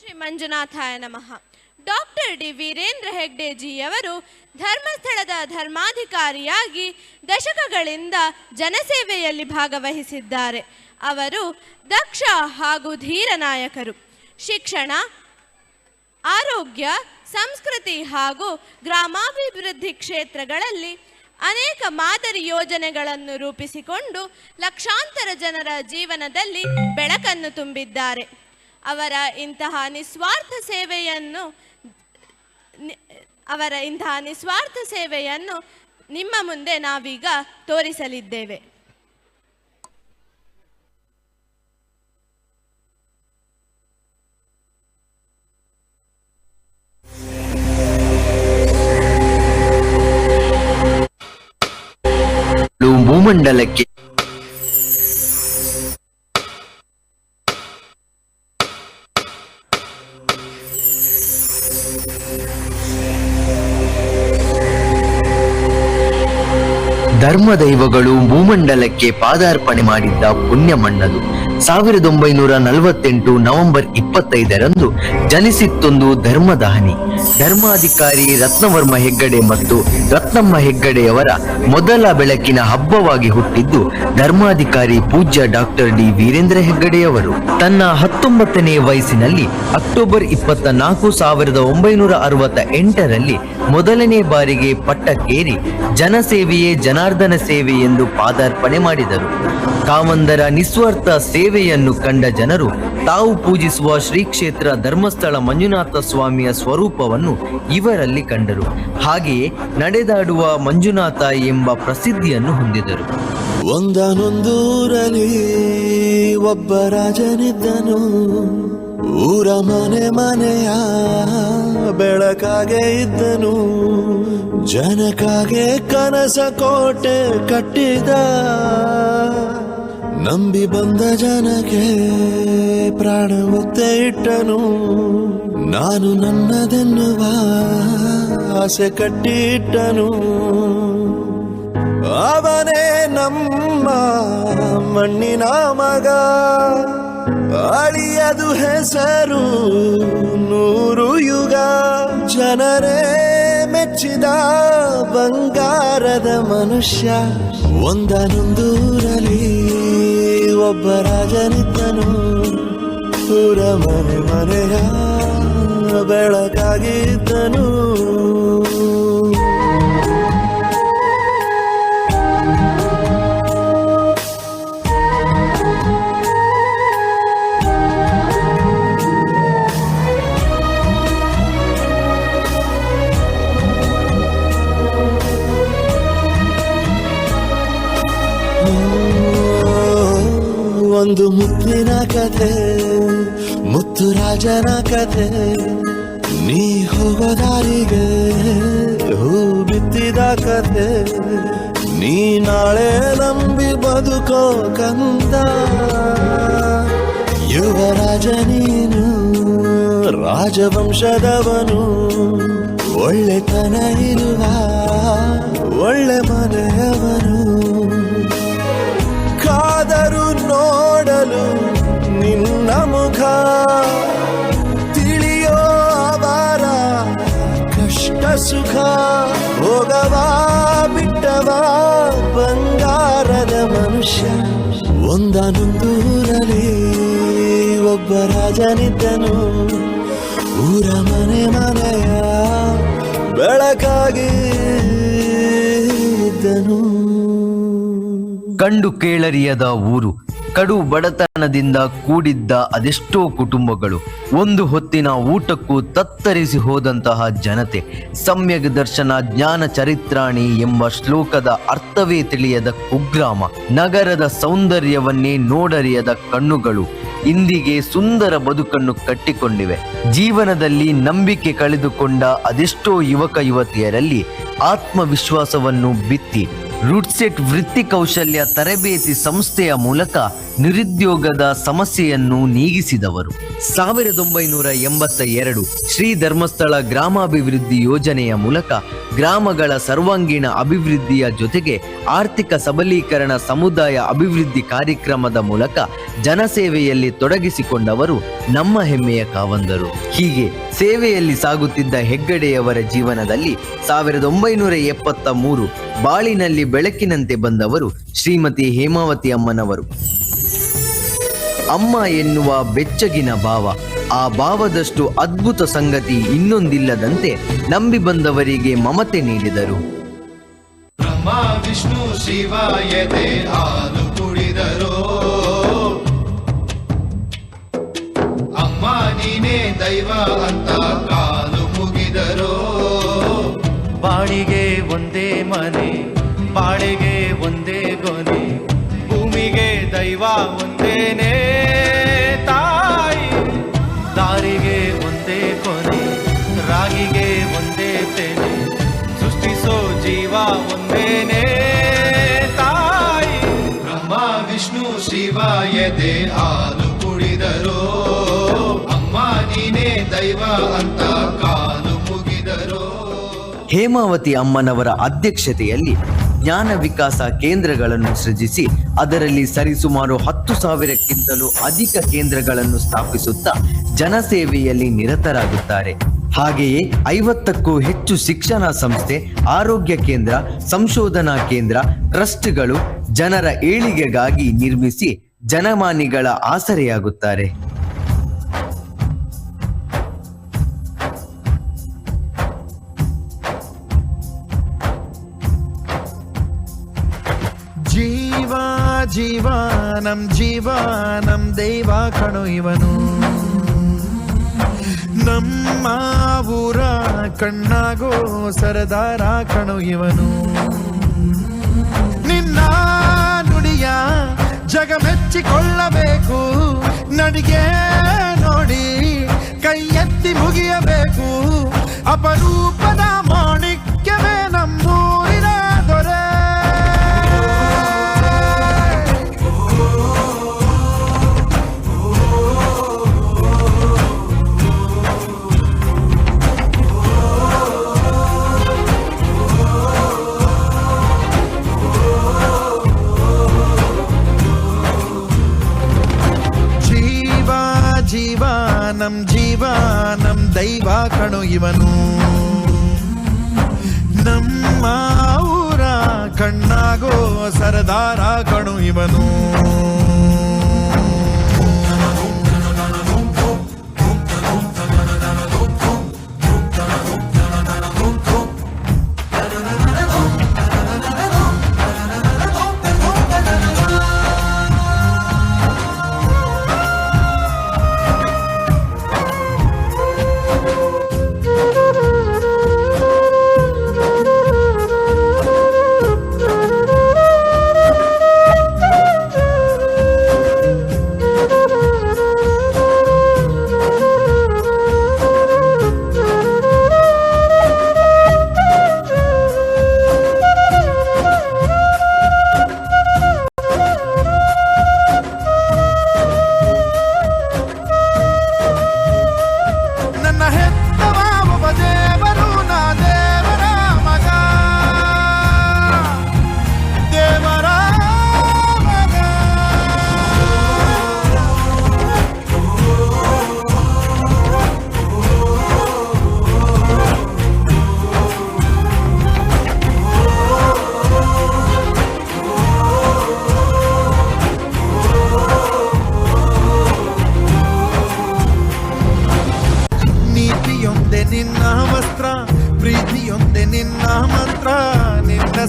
ಶ್ರೀ ಮಂಜುನಾಥಾಯ ನಮಃ. Doctor D Veerendra ಹೆಗ್ಡೆಜಿಯವರು ಧರ್ಮಸ್ಥಳದ ಧರ್ಮಾಧಿಕಾರಿಯಾಗಿ ದಶಕಗಳಿಂದ ಜನಸೇವೆಯಲ್ಲಿ ಭಾಗವಹಿಸಿದ್ದಾರೆ. ಅವರು ದಕ್ಷ ಹಾಗೂ ಧೀರ ನಾಯಕರು. ಶಿಕ್ಷಣ, ಆರೋಗ್ಯ, ಸಂಸ್ಕೃತಿ ಹಾಗೂ ಗ್ರಾಮಾಭಿವೃದ್ಧಿ ಕ್ಷೇತ್ರಗಳಲ್ಲಿ ಅನೇಕ ಮಾದರಿ ಯೋಜನೆಗಳನ್ನು ರೂಪಿಸಿಕೊಂಡು ಲಕ್ಷಾಂತರ ಜನರ ಜೀವನದಲ್ಲಿ ಬೆಳಕನ್ನು ತುಂಬಿದ್ದಾರೆ. ಅವರ ಇಂತಹ ನಿಸ್ವಾರ್ಥ ಸೇವೆಯನ್ನು ನಿಮ್ಮ ಮುಂದೆ ನಾವೀಗ ತೋರಿಸಲಿದ್ದೇವೆ. ಭೂಮಂಡಲಕ್ಕೆ ಧರ್ಮದೈವಗಳು ಭೂಮಂಡಲಕ್ಕೆ ಪಾದಾರ್ಪಣೆ ಮಾಡಿದ್ದ ಪುಣ್ಯ ಮಣ್ಣದು. 1948 ನವೆಂಬರ್ 25ರಂದು ಜನಿಸಿತ್ತೊಂದು ಧರ್ಮದಾನಿ. ಧರ್ಮಾಧಿಕಾರಿ ರತ್ನವರ್ಮ ಹೆಗ್ಗಡೆ ಮತ್ತು ರತ್ನಮ್ಮ ಹೆಗ್ಗಡೆಯವರ ಮೊದಲ ಬೆಳಕಿನ ಹಬ್ಬವಾಗಿ ಹುಟ್ಟಿದ್ದು ಧರ್ಮಾಧಿಕಾರಿ ಪೂಜ್ಯ ಡಾಕ್ಟರ್ ಡಿ ವೀರೇಂದ್ರ ಹೆಗ್ಗಡೆಯವರು. ತನ್ನ 19ನೇ ವಯಸ್ಸಿನಲ್ಲಿ ಅಕ್ಟೋಬರ್ 24, 1968ರಲ್ಲಿ ಮೊದಲನೇ ಬಾರಿಗೆ ಪಟ್ಟಕ್ಕೇರಿ ಜನಸೇವೆಯೇ ಜನಾರ್ದನ ಸೇವೆ ಎಂದು ಪಾದಾರ್ಪಣೆ ಮಾಡಿದರು. ಕಾಮಂದರ ನಿಸ್ವಾರ್ಥ ಸೇವೆಯನ್ನು ಕಂಡ ಜನರು ತಾವು ಪೂಜಿಸುವ ಶ್ರೀ ಕ್ಷೇತ್ರ ಧರ್ಮಸ್ಥಳ ಮಂಜುನಾಥ ಸ್ವಾಮಿಯ ಸ್ವರೂಪವನ್ನು ಇವರಲ್ಲಿ ಕಂಡರು. ಹಾಗೆಯೇ ನಡೆದಾಡುವ ಮಂಜುನಾಥ ಎಂಬ ಪ್ರಸಿದ್ಧಿಯನ್ನು ಹೊಂದಿದರು. ಒಂದನೊಂದೂರಲ್ಲಿ ಒಬ್ಬ ರಾಜನಿದ್ದನು. ಊರ ಮನೆಯ ಬೆಳಕಾಗೆ ಇದ್ದನು. ಜನಕಾಗೆ ಕನಸ ಕೋಟೆ ಕಟ್ಟಿದ. ನಂಬಿ ಬಂದ ಜನಕ್ಕೆ ಪ್ರಾಣ ಒತ್ತೆ ಇಟ್ಟನು. ನಾನು ನನ್ನದೆನ್ನುವ ಆಸೆ ಕಟ್ಟಿಟ್ಟನು. ಅವನೇ ನಮ್ಮ ಮಣ್ಣಿನ ಮಗ. ಅಳಿಯದು ಹೆಸರು 100 ಯುಗ. ಜನರೇ ಮೆಚ್ಚಿದ ಬಂಗಾರದ ಮನುಷ್ಯ. ಒಂದನೊಂದೂರಲ್ಲಿ ಒಬ್ಬ ರಾಜನಿದ್ದನು. ಊರ ಮನೆಯ ಬೆಳಕಾಗಿದ್ದನು. ಒಂದು ಮುತ್ತಿನ ಕಥೆ, ಮುತ್ತು ರಾಜನ ಕಥೆ. ನೀ ಹೋಗೋ ದಾರಿಗೆ ಹೂ ಬಿತ್ತಿದ ಕಥೆ. ನೀ ನಾಳೆ ನಂಬಿ ಬದುಕೋ ಕಂದ. ಯುವರಾಜ ನೀನು, ರಾಜವಂಶದವನು. ಒಳ್ಳೆತನ ಇರುವ ಒಳ್ಳೆ ಮನೆಯವನು. ಕಾದರು ನೋಡಲು ನಿನ್ನ ಮುಖ. ತಿಳಿಯೋ ಅವರ ಕಷ್ಟ ಸುಖ. ಹೋಗವಾ ಬಿಟ್ಟವಾ ಬಂಗಾರದ ಮನುಷ್ಯ. ಒಂದನೊಂದೂರಲ್ಲಿ ಒಬ್ಬ ರಾಜನಿದ್ದನು. ಊರ ಮನೆಯ ಬೆಳಕಾಗಿ ಇದ್ದನು. ಕಂಡು ಕೇಳರಿಯದ ಊರು, ಕಡು ಬಡತನದಿಂದ ಕೂಡಿದ್ದ ಅದೆಷ್ಟೋ ಕುಟುಂಬಗಳು, ಒಂದು ಹೊತ್ತಿನ ಊಟಕ್ಕೂ ತತ್ತರಿಸಿ ಹೋದಂತಹ ಜನತೆ. ಸಮ್ಯಕ್ ದರ್ಶನ ಜ್ಞಾನ ಚರಿತ್ರಾಣಿ ಎಂಬ ಶ್ಲೋಕದ ಅರ್ಥವೇ ತಿಳಿಯದ ಕುಗ್ರಾಮ. ನಗರದ ಸೌಂದರ್ಯವನ್ನೇ ನೋಡರಿಯದ ಕಣ್ಣುಗಳು ಇಂದಿಗೆ ಸುಂದರ ಬದುಕನ್ನು ಕಟ್ಟಿಕೊಂಡಿವೆ. ಜೀವನದಲ್ಲಿ ನಂಬಿಕೆ ಕಳೆದುಕೊಂಡ ಅದೆಷ್ಟೋ ಯುವಕ ಯುವತಿಯರಲ್ಲಿ ಆತ್ಮವಿಶ್ವಾಸವನ್ನು ಬಿತ್ತಿ ರೂಟ್ಸೆಟ್ ವೃತ್ತಿ ಕೌಶಲ್ಯ ತರಬೇತಿ ಸಂಸ್ಥೆಯ ಮೂಲಕ ನಿರುದ್ಯೋಗದ ಸಮಸ್ಯೆಯನ್ನು ನೀಗಿಸಿದವರು. 1982 ಶ್ರೀ ಧರ್ಮಸ್ಥಳ ಗ್ರಾಮಾಭಿವೃದ್ಧಿ ಯೋಜನೆಯ ಮೂಲಕ ಗ್ರಾಮಗಳ ಸರ್ವಾಂಗೀಣ ಅಭಿವೃದ್ಧಿಯ ಜೊತೆಗೆ ಆರ್ಥಿಕ ಸಬಲೀಕರಣ ಸಮುದಾಯ ಅಭಿವೃದ್ಧಿ ಕಾರ್ಯಕ್ರಮದ ಮೂಲಕ ಜನಸೇವೆಯಲ್ಲಿ ತೊಡಗಿಸಿಕೊಂಡವರು ನಮ್ಮ ಹೆಮ್ಮೆಯ ಕಾವಂದರು. ಹೀಗೆ ಸೇವೆಯಲ್ಲಿ ಸಾಗುತ್ತಿದ್ದ ಹೆಗ್ಗಡೆಯವರ ಜೀವನದಲ್ಲಿ 1973 ಬಾಳಿನಲ್ಲಿ ಬೆಳಕಿನಂತೆ ಬಂದವರು ಶ್ರೀಮತಿ ಹೇಮಾವತಿ ಅಮ್ಮನವರು. ಅಮ್ಮ ಎನ್ನುವ ಬೆಚ್ಚಗಿನ ಭಾವ, ಆ ಭಾವದಷ್ಟು ಅದ್ಭುತ ಸಂಗತಿ ಇನ್ನೊಂದಿಲ್ಲದಂತೆ ನಂಬಿ ಬಂದವರಿಗೆ ಮಮತೆ ನೀಡಿದರು. ಬ್ರಹ್ಮ ವಿಷ್ಣು ಶಿವ ಎದೆ ಹಾಲು ಕುಡಿದರೋ, ಅಮ್ಮ ನೀನೇ ದೈವ ಅಂತ ಕಾಲು ಮುಗಿದರೋ. ಬಾಡಿಗೆ ಒಂದೇ ಮನೆ, ಬಾಳೆಗೆ ಒಂದೇ ಗೊನೆ, ಭೂಮಿಗೆ ದೈವ ಒಂದೇನೆ ತಾಯಿ. ದಾರಿಗೆ ಒಂದೇ ಕೊನೆ, ರಾಗಿಗೆ ಒಂದೇ ತೆನೆ, ಸೃಷ್ಟಿಸೋ ಜೀವ ಒಂದೇನೆ ತಾಯಿ. ಬ್ರಹ್ಮ ವಿಷ್ಣು ಶಿವ ಎದೆ ಹಾಲು ಕುಡಿದರೋ, ಅಮ್ಮ ನೀನೇ ದೈವ ಅಂತ ಕಾಲು ಮುಗಿದರೋ. ಹೇಮಾವತಿ ಅಮ್ಮನವರ ಅಧ್ಯಕ್ಷತೆಯಲ್ಲಿ ಜ್ಞಾನ ವಿಕಾಸ ಕೇಂದ್ರಗಳನ್ನು ಸೃಜಿಸಿ ಅದರಲ್ಲಿ ಸರಿಸುಮಾರು 10,000ಕ್ಕಿಂತಲೂ ಅಧಿಕ ಕೇಂದ್ರಗಳನ್ನು ಸ್ಥಾಪಿಸುತ್ತಾ ಜನಸೇವೆಯಲ್ಲಿ ನಿರತರಾಗುತ್ತಾರೆ. ಹಾಗೆಯೇ 50ಕ್ಕೂ ಹೆಚ್ಚು ಶಿಕ್ಷಣ ಸಂಸ್ಥೆ, ಆರೋಗ್ಯ ಕೇಂದ್ರ, ಸಂಶೋಧನಾ ಕೇಂದ್ರ, ಟ್ರಸ್ಟ್ಗಳು ಜನರ ಏಳಿಗೆಗಾಗಿ ನಿರ್ಮಿಸಿ ಜನಮಾನಿಗಳ ಆಸರೆಯಾಗುತ್ತಾರೆ. ಜೀವ ನಮ್ ದೈವ ಕಣೋ ಇವನು, ನಮ್ಮ ಊರ ಕಣ್ಣಾಗೋ ಸರದಾರ ಕಣೋ ಇವನು. ನಿನ್ನ ನುಡಿಯ ಜಗ ಮೆಚ್ಚಿಕೊಳ್ಳಬೇಕು, ನಡಿಗೆ ನೋಡಿ ಕೈ ಎತ್ತಿ ಮುಗಿಯಬೇಕು. ಅಪರೂಪದ ಮಾಣಿಕ್ಯವೇ ನಮ್ಮೂರಿನ ದೊರೆ. ಜೀವ ನಮ್ ದೈವ ಕಣೋ ಇವನು, ನಮ್ಮ ಊರ ಕಣ್ಣಾಗೋ ಸರದಾರ ಕಣೋ ಇವನು.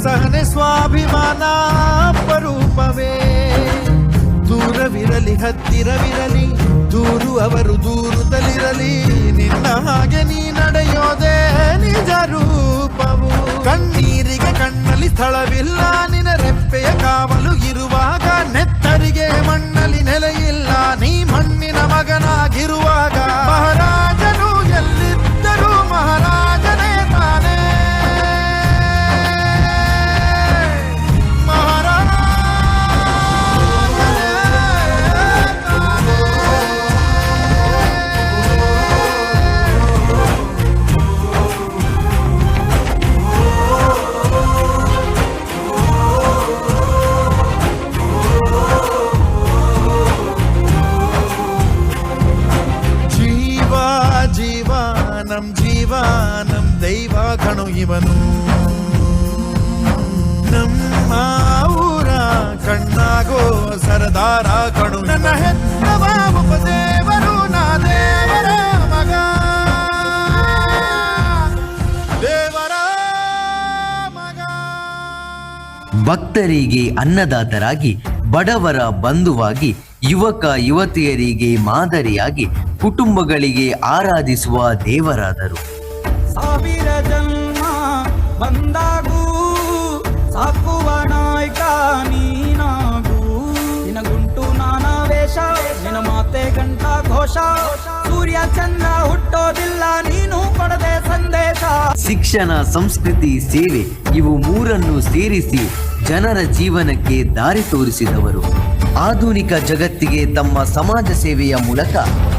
ಸಹನೆ ಸ್ವಾಭಿಮಾನ ಅಪರೂಪವೇ. ದೂರವಿರಲಿ ಹತ್ತಿರವಿರಲಿ, ದೂರು ಅವರು ದೂರುತ್ತಲಿರಲಿ, ನಿನ್ನ ಹಾಗೆ ನೀ ನಡೆಯೋದೇ ನಿಜ ರೂಪವು. ಕಣ್ಣೀರಿಗೆ ಕಣ್ಣಲ್ಲಿ ಸ್ಥಳವಿಲ್ಲ, ನಿನ್ನ ರೆಪ್ಪೆಯ ಕಾವಲು ಇರುವಾಗ, ನೆತ್ತರಿಗೆ ಮಣ್ಣಲ್ಲಿ ನೆಲೆಯಿಲ್ಲ, ನೀ ಮಣ್ಣಿನ ಮಗನಾಗಿರುವಾಗ. ಮಹಾರಾಜನು ಎಲ್ಲಿದ್ದರೂ ಮಹಾರಾಜನೇ ತಾನೇ. ಕಣು ಇವನು ನಮ್ಮ ಊರ ಕಣ್ಣಾಗೋ ಸರದಾರ ಕಣು ನನ್ನ ಹೆತ್ತವ ಉಪದೇವರು ನಾ ದೇವರ ಮಗ ದೇವರ ಮಗ. ಭಕ್ತರಿಗೆ ಅನ್ನದಾತರಾಗಿ, ಬಡವರ ಬಂಧುವಾಗಿ, ಯುವಕ ಯುವತಿಯರಿಗೆ ಮಾದರಿಯಾಗಿ, ಕುಟುಂಬಗಳಿಗೆ ಆರಾಧಿಸುವ ದೇವರಾದರು. ಸಾವಿರ ಜನ್ಮ ಬಂದಾಗೂ ಸಾಕುವ ನಾಯಕ ನೀನಾಗೂ. ನಿನಗುಂಟು ನಾನಾ ವೇಷ, ನಿನ ಮಾತೆ ಗಂಟ ಘೋಷ. ಸೂರ್ಯ ಚಂದ್ರ ಹುಟ್ಟೋದಿಲ್ಲ ನೀನು ಕೊಡದೆ ಸಂದೇಶ. ಶಿಕ್ಷಣ, ಸಂಸ್ಕೃತಿ, ಸೇವೆ ಇವು ಮೂರನ್ನು ಸೇರಿಸಿ ಜನರ ಜೀವನಕ್ಕೆ ದಾರಿ ತೋರಿಸಿದವರು. ಆಧುನಿಕ ಜಗತ್ತಿಗೆ ತಮ್ಮ ಸಮಾಜ ಸೇವೆಯ ಮೂಲಕ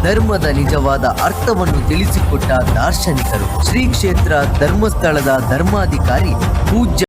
ಧರ್ಮದ ನಿಜವಾದ ಅರ್ಥವನ್ನು ತಿಳಿಸಿಕೊಟ್ಟ ದಾರ್ಶನಿಕರು. ಶ್ರೀ ಕ್ಷೇತ್ರ ಧರ್ಮಸ್ಥಳದ ಧರ್ಮಾಧಿಕಾರಿ ಪೂಜ್ಯ